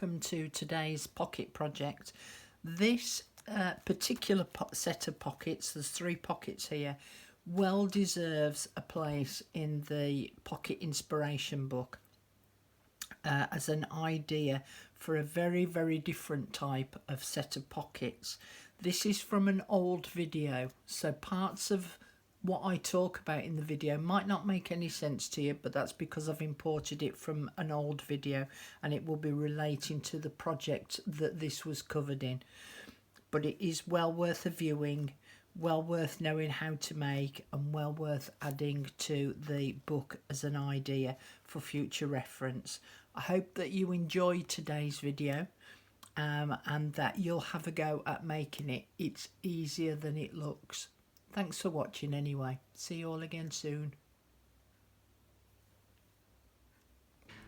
welcome to today's pocket project. This particular set of pockets, there's 3 pockets here, well deserves a place in the pocket inspiration book as an idea for a very different type of set of pockets. This is from an old video, so parts of what I talk about in the video might not make any sense to you, but that's because I've imported it from an old video and it will be relating to the project that this was covered in. But it is well worth a viewing, well worth knowing how to make, and well worth adding to the book as an idea for future reference. I hope that you enjoyed today's video and that you'll have a go at making it. It's easier than it looks. Thanks for watching anyway. See you all again soon.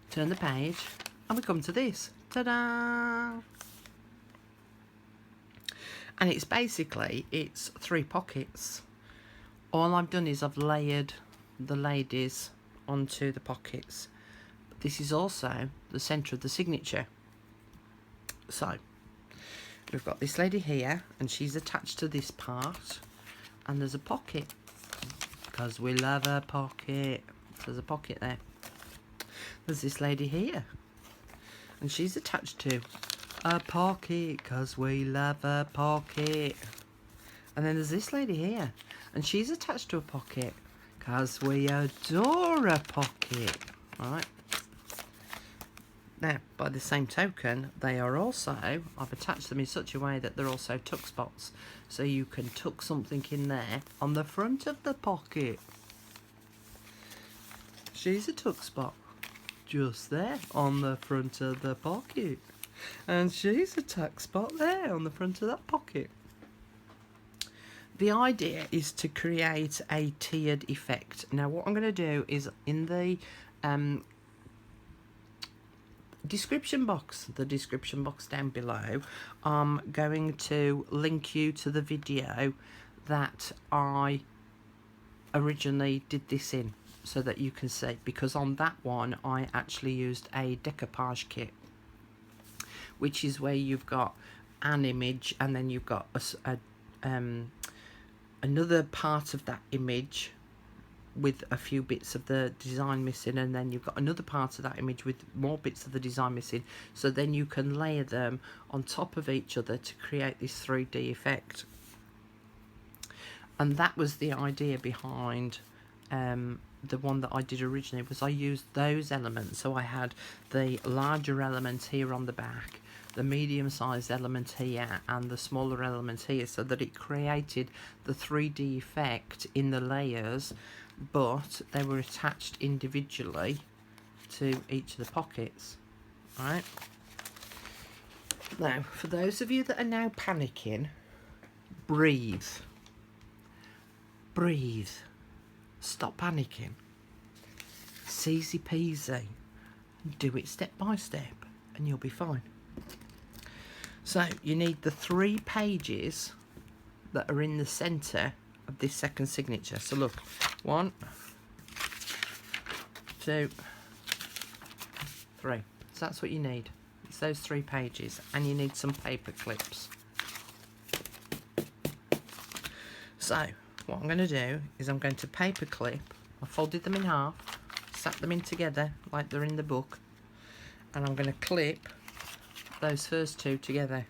Turn the page and we come to this. Ta-da! And it's basically, it's 3 pockets. All I've done is I've layered the ladies onto the pockets. But this is also the centre of the signature. So, we've got this lady here and she's attached to this part. And there's a pocket, because we love a pocket. There's a pocket there. There's this lady here, and she's attached to a pocket, because we love a pocket. And then there's this lady here, and she's attached to a pocket, because we adore a pocket. Alright. Now, by the same token, they are also, I've attached them in such a way that they're also tuck spots. So you can tuck something in there on the front of the pocket. She's a tuck spot just there on the front of the pocket. And she's a tuck spot there on the front of that pocket. The idea is to create a tiered effect. Now what I'm going to do is in the description box down below, I'm going to link you to the video that I originally did this in, so that you can see, because on that one I actually used a decoupage kit, which is where you've got an image and then you've got another part of that image with a few bits of the design missing, and then you've got another part of that image with more bits of the design missing, so then you can layer them on top of each other to create this 3D effect. And that was the idea behind the one that I did originally, was I used those elements. So I had the larger element here on the back, the medium-sized element here, and the smaller element here, so that it created the 3D effect in the layers, but they were attached individually to each of the pockets. Right. Now, for those of you that are now panicking, breathe. Breathe. Stop panicking. It's easy peasy. Do it step by step and you'll be fine. So you need the 3 pages that are in the centre of this second signature. So look, 1, 2, 3. So that's what you need. It's those 3 pages, and you need some paper clips. So what I'm going to do is I'm going to paper clip. I folded them in half, sat them in together like they're in the book, and I'm going to clip those first 2 together.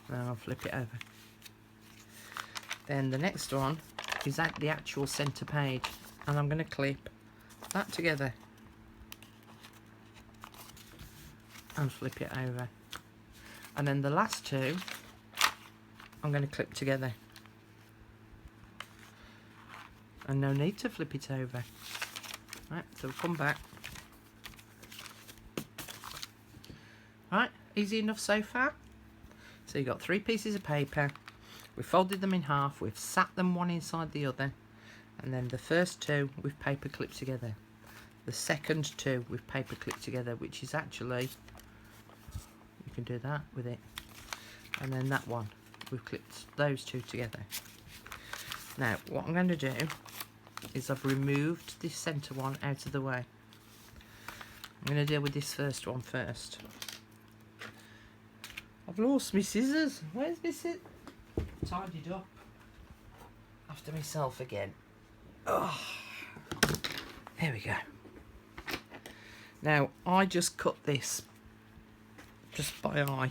Then I'll flip it over. Then the next one is at the actual centre page, and I'm going to clip that together and flip it over. And then the last 2 I'm going to clip together, and no need to flip it over. Right, so we'll come back. Right, easy enough so far. So you've got 3 pieces of paper, we've folded them in half, we've sat them one inside the other, and then the first 2 we've paper clipped together. The second 2 we've paper clipped together, which is actually, you can do that with it, and then that one, we've clipped those 2 together. Now what I'm going to do is I've removed this centre one out of the way. going to deal with this first one first. I've lost my scissors. Where's my scissors? Tidied up after myself again. Oh, here we go. Now, I just cut this just by eye.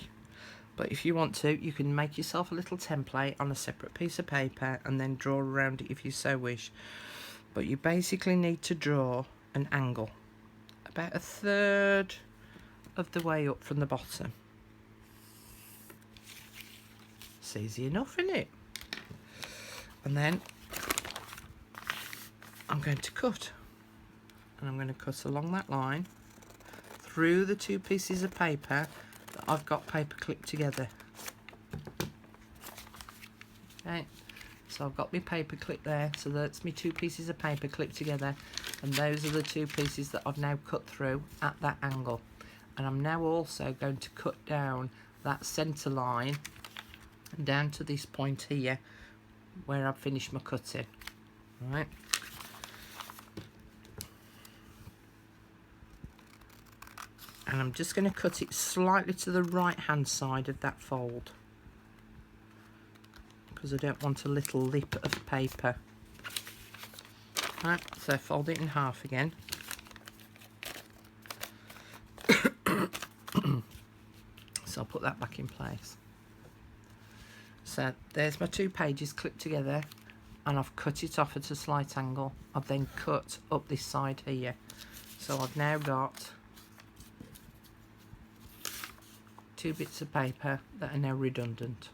But if you want to, you can make yourself a little template on a separate piece of paper and then draw around it if you so wish. But you basically need to draw an angle about 1/3 of the way up from the bottom. It's easy enough, isn't it? And then I'm going to cut. And I'm going to cut along that line through the 2 pieces of paper that I've got paper clipped together. Okay, so I've got my paper clip there, so that's my 2 pieces of paper clipped together, and those are the 2 pieces that I've now cut through at that angle. And I'm now also going to cut down that centre line down to this point here where I've finished my cutting. Right. And I'm just going to cut it slightly to the right hand side of that fold, because I don't want a little lip of paper. Right, so fold it in half again. So I'll put that back in place. So there's my 2 pages clipped together, and I've cut it off at a slight angle. I've then cut up this side here. So I've now got 2 bits of paper that are now redundant.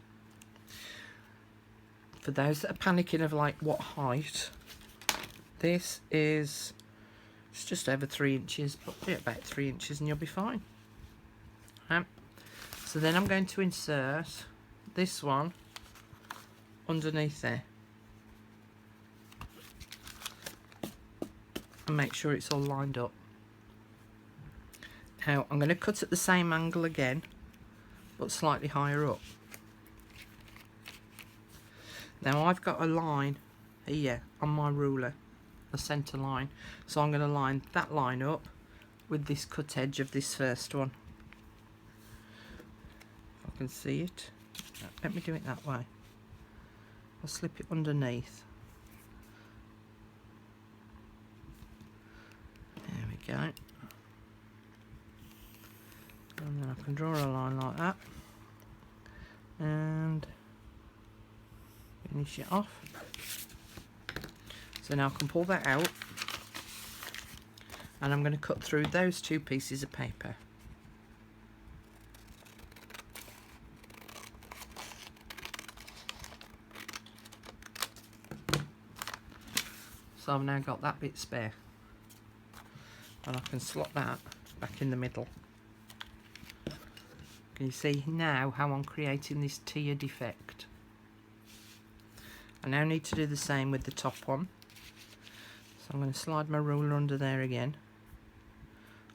For those that are panicking of like what height, this is, it's just over 3 inches, but be about 3 inches and you'll be fine. So then I'm going to insert this one underneath there and make sure it's all lined up. Now I'm going to cut at the same angle again, but slightly higher up. Now I've got a line here on my ruler, a centre line, so I'm going to line that line up with this cut edge of this first one. If I can see it, let me do it that way. I'll slip it underneath. There we go. And then I can draw a line like that and finish it off. So now I can pull that out, and I'm going to cut through those 2 pieces of paper. So I've now got that bit spare, and I can slot that back in the middle. Can you see now how I'm creating this tiered effect? I now need to do the same with the top one. So I'm going to slide my ruler under there again,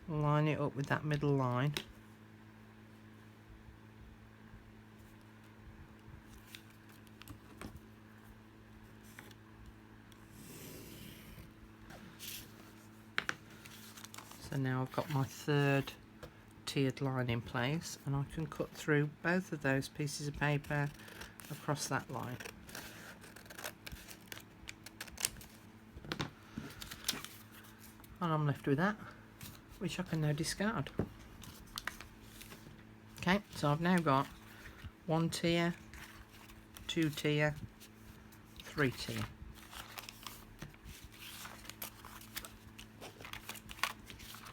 line it up with that middle line, so now I've got my 3rd tiered line in place, and I can cut through both of those pieces of paper across that line. And I'm left with that, which I can now discard. Okay, so I've now got 1 tier, 2 tier, 3 tier.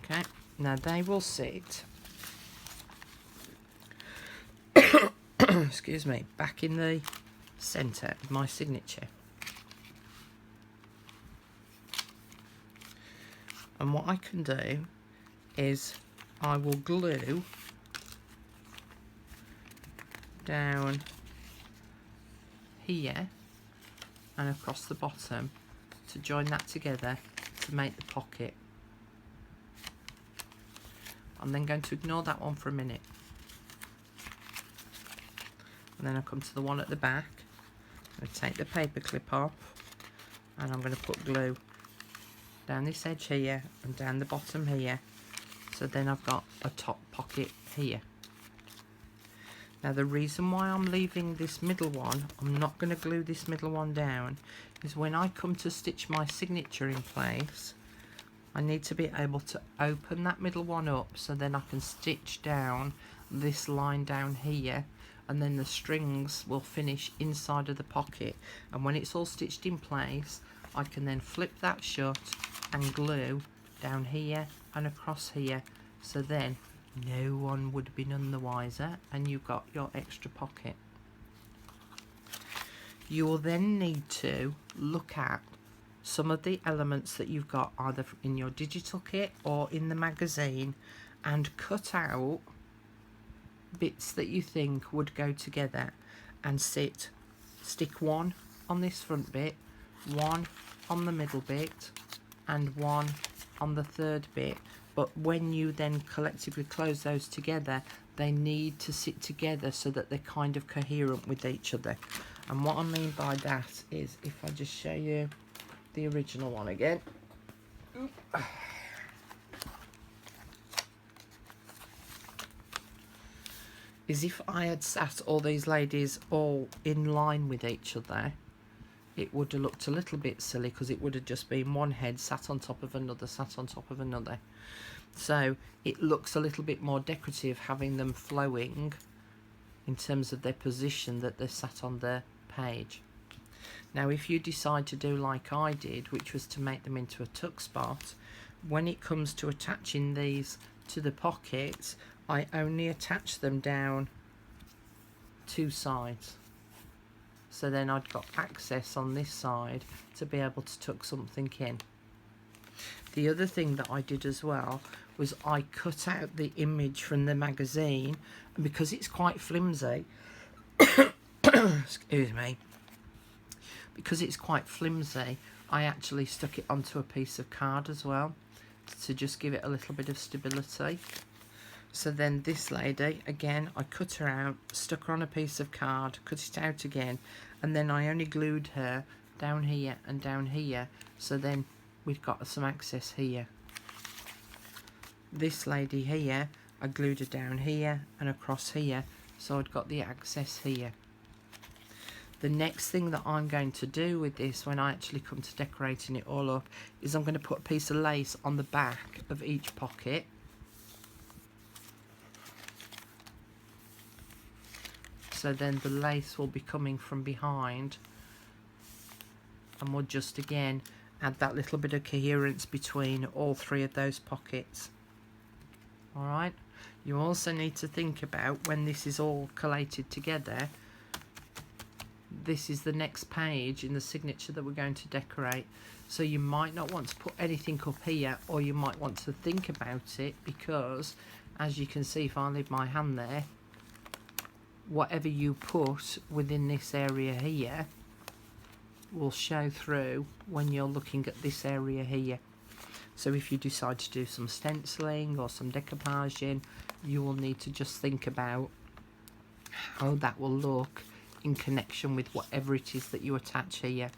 Okay, now they will sit excuse me, back in the centre of my signature. And what I can do is I will glue down here and across the bottom to join that together to make the pocket. I'm then going to ignore that one for a minute. And then I come to the one at the back. I'm going to take the paper clip off, and I'm going to put glue down this edge here and down the bottom here So then I've got a top pocket here. Now the reason why I'm leaving this middle one, I'm not going to glue this middle one down, is when I come to stitch my signature in place, I need to be able to open that middle one up so then I can stitch down this line down here, and then the strings will finish inside of the pocket, and when it's all stitched in place I can then flip that shut and glue down here and across here, so then no one would be none the wiser and you've got your extra pocket. You will then need to look at some of the elements that you've got either in your digital kit or in the magazine and cut out bits that you think would go together and stick one on this front bit, one on the middle bit and one on the third bit, but when you then collectively close those together they need to sit together so that they're kind of coherent with each other. And what I mean by that is, if I just show you the original one again, is if I had sat all these ladies all in line with each other, it would have looked a little bit silly because it would have just been one head sat on top of another, sat on top of another. So it looks a little bit more decorative having them flowing in terms of their position that they're sat on the page. Now if you decide to do like I did, which was to make them into a tuck spot, when it comes to attaching these to the pockets, I only attach them down two sides. So then I'd got access on this side to be able to tuck something in. The other thing that I did as well was I cut out the image from the magazine, and because it's quite flimsy, excuse me, because it's quite flimsy, I actually stuck it onto a piece of card as well to just give it a little bit of stability. So then this lady, again, I cut her out, stuck her on a piece of card, cut it out again, and then I only glued her down here and down here, so then we've got some access here. This lady here, I glued her down here and across here, so I'd got the access here. The next thing that I'm going to do with this when I actually come to decorating it all up is I'm going to put a piece of lace on the back of each pocket. So then the lace will be coming from behind, and we'll just again add that little bit of coherence between all three of those pockets. Alright, you also need to think about when this is all collated together, this is the next page in the signature that we're going to decorate, so you might not want to put anything up here, or you might want to think about it, because as you can see if I leave my hand there, whatever you put within this area here will show through when you're looking at this area here. So if you decide to do some stenciling or some decoupaging, you will need to just think about how that will look in connection with whatever it is that you attach here.